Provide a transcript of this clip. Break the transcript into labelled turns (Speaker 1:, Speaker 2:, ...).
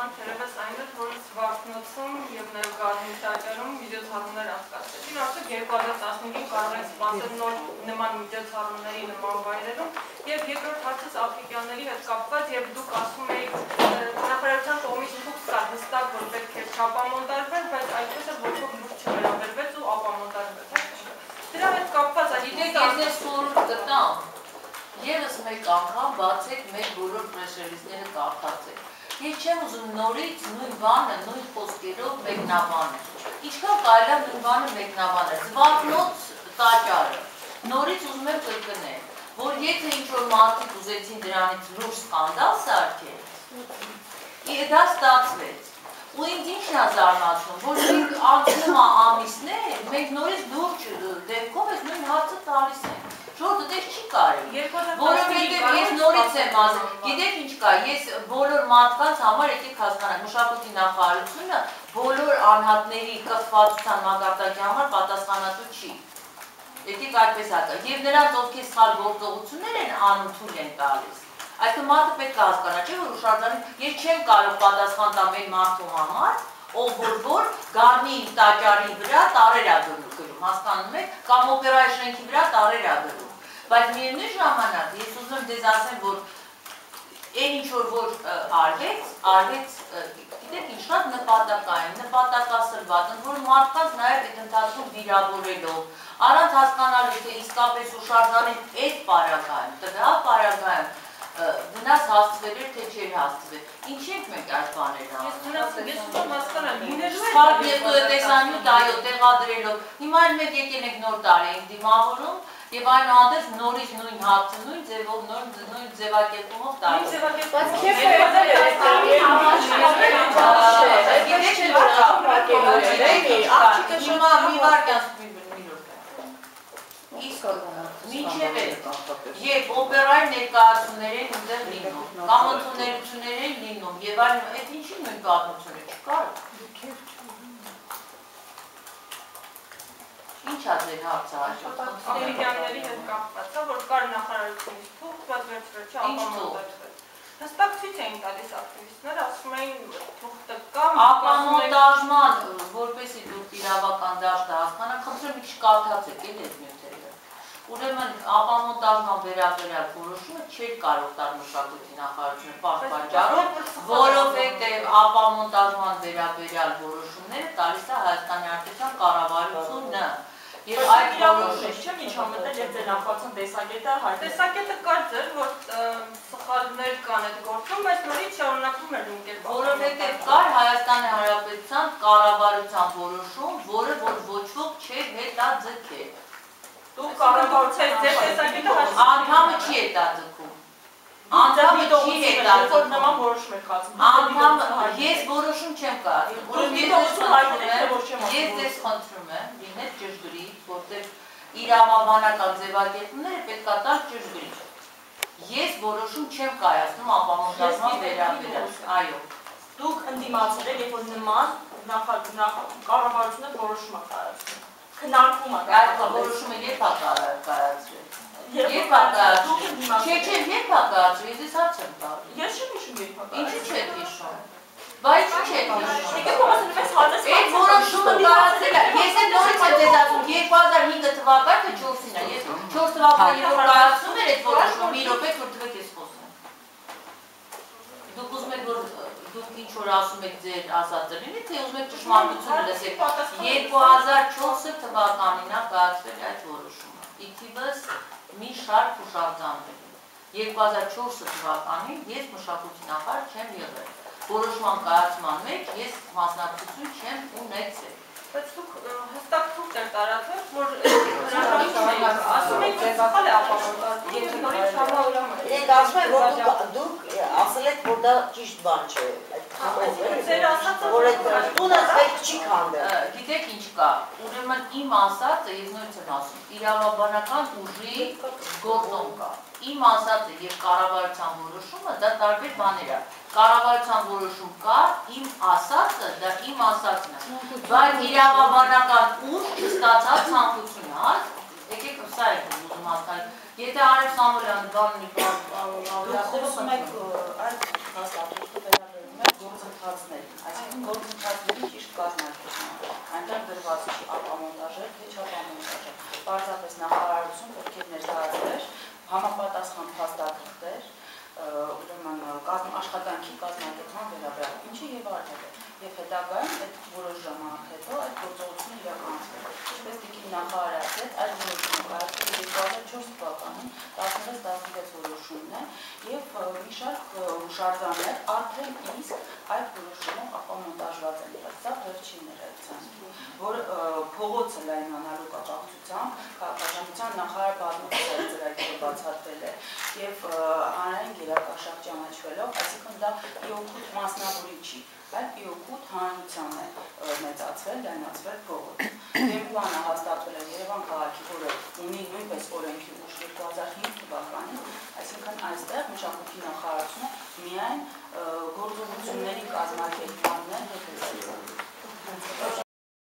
Speaker 1: նման թերևս այն էր, որ Զվարթնոցում և նաև Գազնի տաճարում միջոցառումներ անցկացրեցին, արդյոք 2015-ին կարող են սպասել նոր նման միջոցառումների նման վայրերում, և երկրորդ հարցս աֆրիկյանների հետ կապված, և դուք ասում եք նախարարության կողմից թուղթ կար հստակ, որ պետք է չապամոնտարվել, բայց այդպես էլ ոչ ոք դուր չվերաբերվեց ու ապամոնտարվեց։ Դրա հետ կապված
Speaker 2: ես խորհուրդ կտամ, ևս մեկ անգամ բացեք մեր բոլոր պրեսերիզները կարդացեք։ Ես չեմ ուզում նորից նույն բանը, նույն խոսքերով մեկնաբանել։ Ինչքան կարելի է նույն բանը մեկնաբանել։ Զվարթնոց տաճարը նորից ուզում եմ կրկնել, որ եթե ինչ-որ մարդիկ ուզեցին դրանից լուրջ սկանդալ սարքել, դա ստացվեց։ Ու ինձ ինչն է զարմացնում, որ մենք անցնում ամիսներ, մենք նորից լուրջ դեպքով այս նույն հարցը տալիս ենք։ Շորտը դες չի կարելի, որովհետև ես նորից եմ ասում, գիտեք ինչ կա, ես բոլոր մարդկանց համար եկեք հասկանանք, մշակույթի նախարարությունը բոլոր անհատների կախվածության մակարդակի համար պատասխանատու չի։ Եկեք այդպես հակա, եւ նրանց ովքեր սխալ գործողություններ են անում թույլ են տալիս։ Այսինքն մարդը պետք է հասկանա, չէ՞ որ ուշադրություն, ես չեմ կարող պատասխան տալ այն մարդու համար, ով որ Գառնի տաճարի վրա տարեր է գրում, հասկանում եք, կամ օպերայի շենքի վրա տարեր է գրում։ Բայց միևնույն ժամանակ ես ուզում եմ ձեզ ասեմ, որ այն ինչ որ արվեց, գիտեք ինչ շատ նպատակային, նպատակասրված, որ մարդկանց նաև այդ ընթացքում վիրավորելով, առանց հասկանալու, թե իսկապես ուշադրալին այդ պարագայում, տվյալ պարագայում վնաս հասցվել էր, թե չէր հասցվել։ Ինչ ենք մենք այս բաները անում։
Speaker 1: Ես ուզում հասկանալ,
Speaker 2: սխալ տեսանյութ այո տեղադրելով։ Հիմա էլ մեկ եկել ենք նոր տարի ենք դիմավորում եւ այնուհանդերձ նորից նույն հարցը, նույն ձևով, նույն ձևակերպումով Մինչև երբ օպերայի ներկայացումներ են ուտեղ լինում, կամ ընդուներություններ են լինում, և այլն, այդ ինչի նույն պատմությունը չկար։ Ինչ ա ձեր հարցը հաշվով։
Speaker 1: Աֆրիկյանների հետ կապված, որ կար նախարարությունից թուղթ, բայց վերջվերջի ապամոնտաժվեց։ Հստակ ցույց էին տալիս ակտիվիստները, ասում էին թուղթը կամ
Speaker 2: ապամոնտաժման, որպեսզի դուք իրավական դաշտը հասկանաք, խնդրեմ մի քիչ կարդացեք այդ նյութերը։ Ուրեմն ապամոնտաժման վերաբերյալ որոշումը չէր կարող տալ մշակույթի նախարարությունը պատճառով, որովհետև ապամոնտաժման վերաբերյալ որոշումները տալիս է Հայաստանի Հանրապետության կառավարությունը։ Եվ այդ որոշումը
Speaker 1: չէ միջամտել եւ ձեր նախացան տեսակետը հայտ։ Տեսակետը կար ձեր, որ սխալներ կան այդ գործում, բայց նորից շարունակվում էր ընկել։
Speaker 2: Որովհետև կար Հայաստանի Հանրապետության կառավարության որոշում, որը որ ոչ ոք չէր հետաձգել։
Speaker 1: Դու կառավարության ձեր տեսակետը
Speaker 2: անդամը չի հետաձգում։ Անդամը չի հետաձգում։
Speaker 1: Նման որոշում եք կազմում։
Speaker 2: Անդամը ես որոշում չեմ կազմում։ Ես ձեզ խնդրում եմ, լինել ճշգրիտ, որտեղ իրավաբանական ձևակերպումները պետք է տալ ճշգրիտ։ Ես որոշում չեմ կայացնում ապամոնտաժման վերաբերյալ։ Այո։
Speaker 1: Դուք ընդդիմացել եք, երբ որ նման կառավարությունը որոշում է կայացնում։ Քննարկում է
Speaker 2: այդ որոշումը երբ է կայացվել։ Երբ է կայացվել։ Չէ, երբ է կայացվել, ես հարց եմ տալիս։
Speaker 1: Ես չեմ հիշում երբ է կայացվել։
Speaker 2: Ինչու չեք հիշում։ Բայց ինչու չեք հիշում։
Speaker 1: Եկեք խոսենք հարցը։
Speaker 2: Այդ որոշումը կայացել է։ Ես էլ նորից եմ ձեզ ասում 2005 թվականը 4-ին է։ Ես 4 թվականին որ կայացնում էր այդ որոշումը, մի րոպե որ թվեք ես խոսեմ։ Դուք ուզում եք որ դուք ինչ որ ասում եք ձեր ասածը լինի, թե ուզում եք ճշմարտությունը լսեք։ 2004 թվականին է կայացվել այդ որոշումը։ Իթիվս մի շարք հուշարձաններ։ 2004 թվականին ես մշակույթի նախարար չեմ եղել։ Որոշման կայացման մեջ ես մասնակցություն չեմ ունեցել։
Speaker 1: Բայց դուք հստակ թուղթ եք տարածել, որ ասում եք սխալ է ապամոնտաժվում եւ նորից համալրում եք։
Speaker 3: Ես ասում եմ, որ դուք ասել եք, որ դա ճիշտ բան չէ։
Speaker 1: Ձեր ասածը
Speaker 3: որ տունը պետք չի քանդել։
Speaker 2: Գիտեք ինչ կա, ուրեմն իմ ասածը, ես նույնց եմ ասում, իրավաբանական ուժի գործոն կա։ Իմ ասածը եւ կառավարության որոշումը դա տարբեր բաներ է։ Կառավարության որոշում կա, իմ ասածը դա իմ ասածն է։ Բայց իրավաբանական ուժ չստացած ցանկություն է, հա։ Եկեք սա եք ուզում հասկանալ։ Եթե Արև Սամվելյանը բան ունի,
Speaker 3: Դուք խոսում եք այդ հաստատությունը վերաբերում
Speaker 4: այդ գործընթացներին, այսինքն գործընթացների ճիշտ կազմակերպումը, այնտեղ գրված չի ապամոնտաժը, թե չապամոնտաժը, պարզապես նախարարություն պետք է ներկայացներ համապատասխան փաստաթղթեր, ուրեմն աշխատանքի կազմակերպման վերաբերյալ, ինչը եւ արվել է, եւ հետագայում այդ որոշ ժամանակ հետո այդ գործողությունը իրականացվել է։ Ինչպես դեպի նախարարը ասեց, այդ որոշումը կայացվել 2004 թվականին 16-16 որոշումն է եւ մի շարք հուշարձաններ արդեն իսկ այդ որոշումով ապամոնտաժված են եղել։ Սա վերջինները որ փողոցը լայնանալու կապակցությամբ քաղաքաշինության նախարար բազմիցս ծրագիրը բացատրել է եւ հանրային գերակաշառք ճանաչվելով, այսինքն դա իօգուտ մասնավորի չի, այլ իօգուտ հանրության է մեծացվել, լայնացվել փողոցը։ Դեմպլանը հաստատվել է Երևան քաղաքի, որը ունի նույնպես օրենքի ուժ 2005 թվականին, այսինքն այստեղ մշակույթի նախարարությունը միայն գործողությունների կազմակերպման